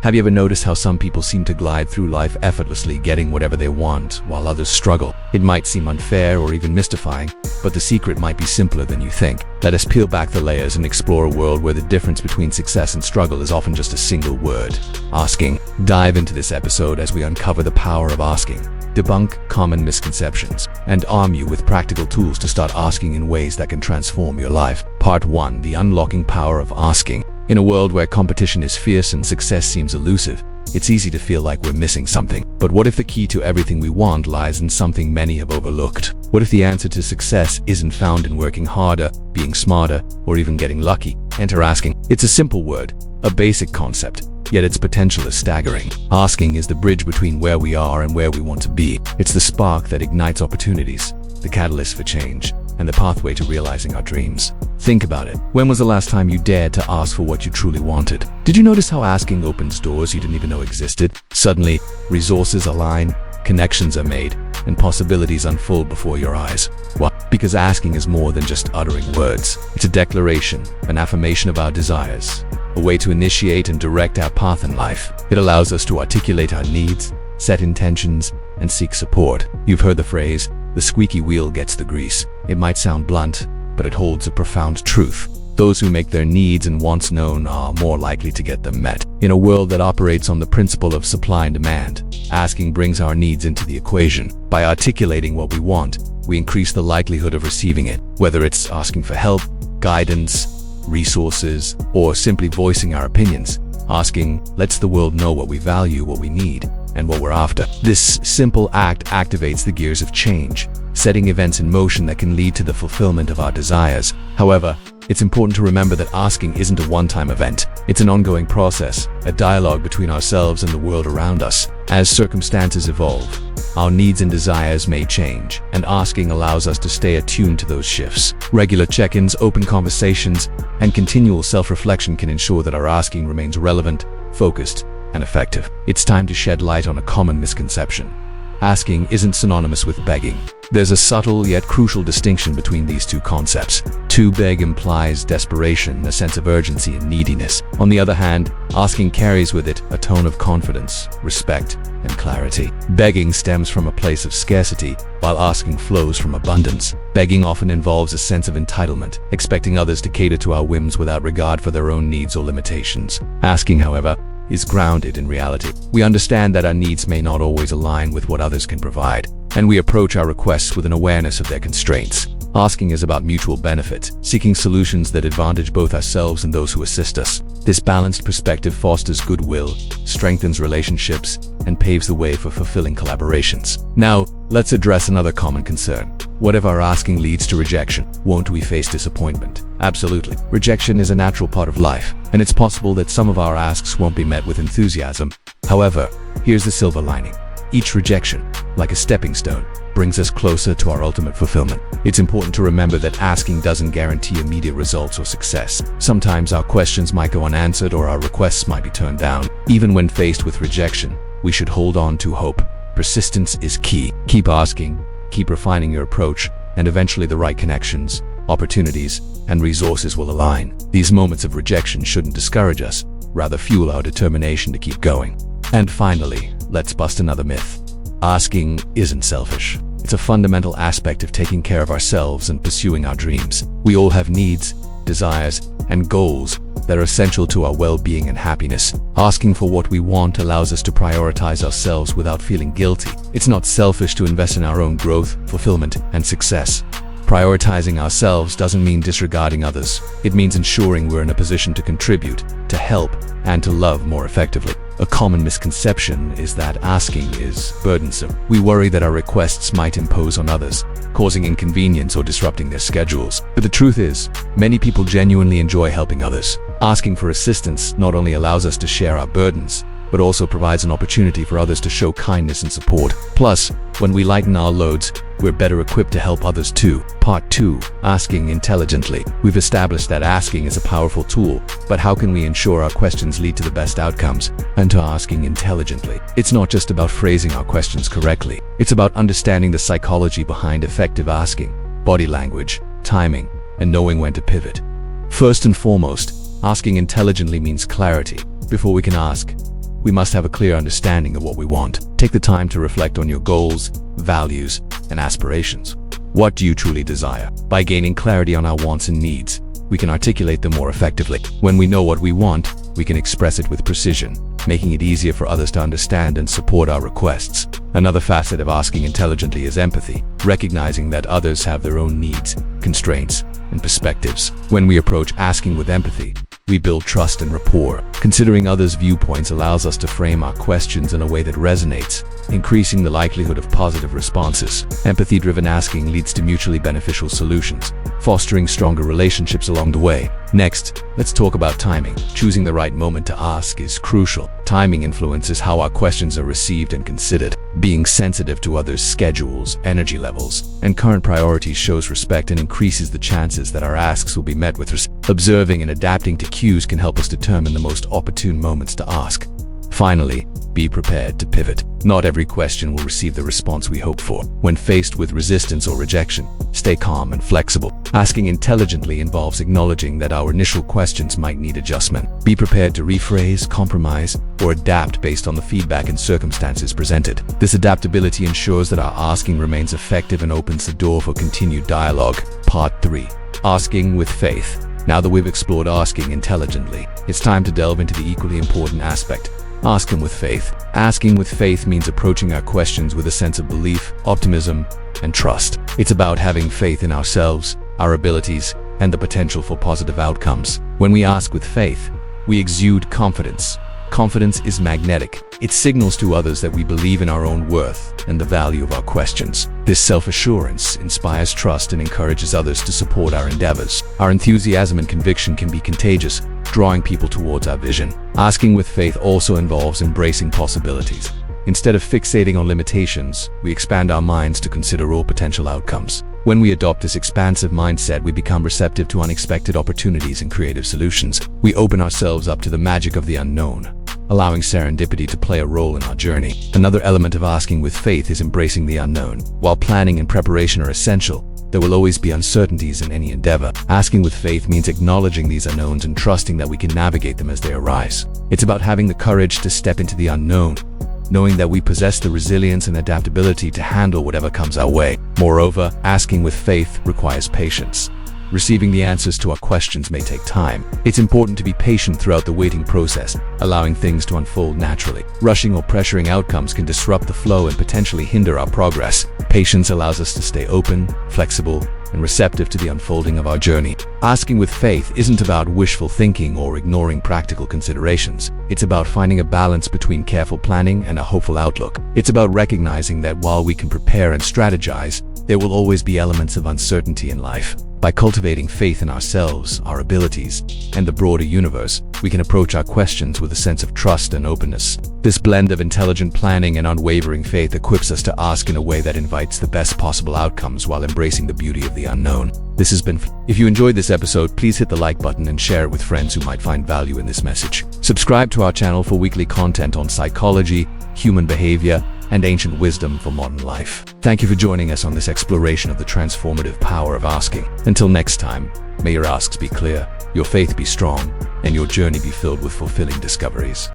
Have you ever noticed how some people seem to glide through life effortlessly, getting whatever they want, while others struggle? It might seem unfair or even mystifying, but the secret might be simpler than you think. Let us peel back the layers and explore a world where the difference between success and struggle is often just a single word: asking. Dive into this episode as we uncover the power of asking, debunk common misconceptions, and arm you with practical tools to start asking in ways that can transform your life. Part 1: The unlocking power of asking. In a world where competition is fierce and success seems elusive, it's easy to feel like we're missing something. But what if the key to everything we want lies in something many have overlooked? What if the answer to success isn't found in working harder, being smarter, or even getting lucky? Enter asking. It's a simple word, a basic concept, yet its potential is staggering. Asking is the bridge between where we are and where we want to be. It's the spark that ignites opportunities, the catalyst for change, and the pathway to realizing our dreams. Think about it. When was the last time you dared to ask for what you truly wanted? Did you notice how asking opens doors you didn't even know existed? Suddenly, resources align, connections are made, and possibilities unfold before your eyes. Why? Because asking is more than just uttering words. It's a declaration, an affirmation of our desires, a way to initiate and direct our path in life. It allows us to articulate our needs, set intentions, and seek support. You've heard the phrase, "The squeaky wheel gets the grease." It might sound blunt, but it holds a profound truth. Those who make their needs and wants known are more likely to get them met. In a world that operates on the principle of supply and demand, asking brings our needs into the equation. By articulating what we want, we increase the likelihood of receiving it. Whether it's asking for help, guidance, resources, or simply voicing our opinions, asking lets the world know what we value, what we need, and what we're after. This simple act activates the gears of change, setting events in motion that can lead to the fulfillment of our desires. However, it's important to remember that asking isn't a one-time event. It's an ongoing process, a dialogue between ourselves and the world around us. As circumstances evolve, our needs and desires may change, and asking allows us to stay attuned to those shifts. Regular check-ins, open conversations, and continual self-reflection can ensure that our asking remains relevant, focused, and effective. It's time to shed light on a common misconception. Asking isn't synonymous with begging. There's a subtle yet crucial distinction between these two concepts. To beg implies desperation, a sense of urgency and neediness. On the other hand, asking carries with it a tone of confidence, respect, and clarity. Begging stems from a place of scarcity, while asking flows from abundance. Begging often involves a sense of entitlement, expecting others to cater to our whims without regard for their own needs or limitations. Asking, however, is grounded in reality. We understand that our needs may not always align with what others can provide, and we approach our requests with an awareness of their constraints. Asking is about mutual benefit, seeking solutions that advantage both ourselves and those who assist us. This balanced perspective fosters goodwill, strengthens relationships, and paves the way for fulfilling collaborations. Now, let's address another common concern. What if our asking leads to rejection? Won't we face disappointment? Absolutely. Rejection is a natural part of life, and it's possible that some of our asks won't be met with enthusiasm. However, here's the silver lining. Each rejection, like a stepping stone, brings us closer to our ultimate fulfillment. It's important to remember that asking doesn't guarantee immediate results or success. Sometimes our questions might go unanswered or our requests might be turned down. Even when faced with rejection, we should hold on to hope. Persistence is key. Keep asking, keep refining your approach, and eventually the right connections, opportunities, and resources will align. These moments of rejection shouldn't discourage us, rather fuel our determination to keep going. And finally, let's bust another myth. Asking isn't selfish. It's a fundamental aspect of taking care of ourselves and pursuing our dreams. We all have needs, desires, and goals that are essential to our well-being and happiness. Asking for what we want allows us to prioritize ourselves without feeling guilty. It's not selfish to invest in our own growth, fulfillment, and success. Prioritizing ourselves doesn't mean disregarding others. It means ensuring we're in a position to contribute, to help, and to love more effectively. A common misconception is that asking is burdensome. We worry that our requests might impose on others, causing inconvenience or disrupting their schedules. But the truth is, many people genuinely enjoy helping others. Asking for assistance not only allows us to share our burdens, but also provides an opportunity for others to show kindness and support. Plus, when we lighten our loads, we're better equipped to help others too. Part 2: Asking intelligently. We've established that asking is a powerful tool, but how can we ensure our questions lead to the best outcomes? And to asking intelligently. It's not just about phrasing our questions correctly. It's about understanding the psychology behind effective asking, body language, timing, and knowing when to pivot. First and foremost, asking intelligently means clarity. Before we can ask, we must have a clear understanding of what we want. Take the time to reflect on your goals, values, and aspirations. What do you truly desire? By gaining clarity on our wants and needs, we can articulate them more effectively. When we know what we want, we can express it with precision, making it easier for others to understand and support our requests. Another facet of asking intelligently is empathy, recognizing that others have their own needs, constraints, and perspectives. When we approach asking with empathy, we build trust and rapport. Considering others' viewpoints allows us to frame our questions in a way that resonates, increasing the likelihood of positive responses. Empathy-driven asking leads to mutually beneficial solutions, fostering stronger relationships along the way. Next, let's talk about timing. Choosing the right moment to ask is crucial. Timing influences how our questions are received and considered. Being sensitive to others' schedules, energy levels, and current priorities shows respect and increases the chances that our asks will be met with respect. Observing and adapting to cues can help us determine the most opportune moments to ask. Finally, be prepared to pivot. Not every question will receive the response we hope for. When faced with resistance or rejection, stay calm and flexible. Asking intelligently involves acknowledging that our initial questions might need adjustment. Be prepared to rephrase, compromise, or adapt based on the feedback and circumstances presented. This adaptability ensures that our asking remains effective and opens the door for continued dialogue. Part 3. Asking with faith. Now that we've explored asking intelligently, it's time to delve into the equally important aspect: asking with faith. Asking with faith means approaching our questions with a sense of belief, optimism, and trust. It's about having faith in ourselves, our abilities, and the potential for positive outcomes. When we ask with faith, we exude confidence. Confidence is magnetic. It signals to others that we believe in our own worth and the value of our questions. This self-assurance inspires trust and encourages others to support our endeavors. Our enthusiasm and conviction can be contagious, drawing people towards our vision. Asking with faith also involves embracing possibilities. Instead of fixating on limitations, we expand our minds to consider all potential outcomes. When we adopt this expansive mindset, we become receptive to unexpected opportunities and creative solutions. We open ourselves up to the magic of the unknown, allowing serendipity to play a role in our journey. Another element of asking with faith is embracing the unknown. While planning and preparation are essential, there will always be uncertainties in any endeavor. Asking with faith means acknowledging these unknowns and trusting that we can navigate them as they arise. It's about having the courage to step into the unknown, knowing that we possess the resilience and adaptability to handle whatever comes our way. Moreover, asking with faith requires patience. Receiving the answers to our questions may take time. It's important to be patient throughout the waiting process, allowing things to unfold naturally. Rushing or pressuring outcomes can disrupt the flow and potentially hinder our progress. Patience allows us to stay open, flexible, and receptive to the unfolding of our journey. Asking with faith isn't about wishful thinking or ignoring practical considerations. It's about finding a balance between careful planning and a hopeful outlook. It's about recognizing that while we can prepare and strategize, there will always be elements of uncertainty in life. By cultivating faith in ourselves, our abilities, and the broader universe, we can approach our questions with a sense of trust and openness. This blend of intelligent planning and unwavering faith equips us to ask in a way that invites the best possible outcomes while embracing the beauty of the unknown. This has been. If you enjoyed this episode, please hit the like button and share it with friends who might find value in this message. Subscribe to our channel for weekly content on psychology, human behavior, and ancient wisdom for modern life. Thank you for joining us on this exploration of the transformative power of asking. Until next time, may your asks be clear, your faith be strong, and your journey be filled with fulfilling discoveries.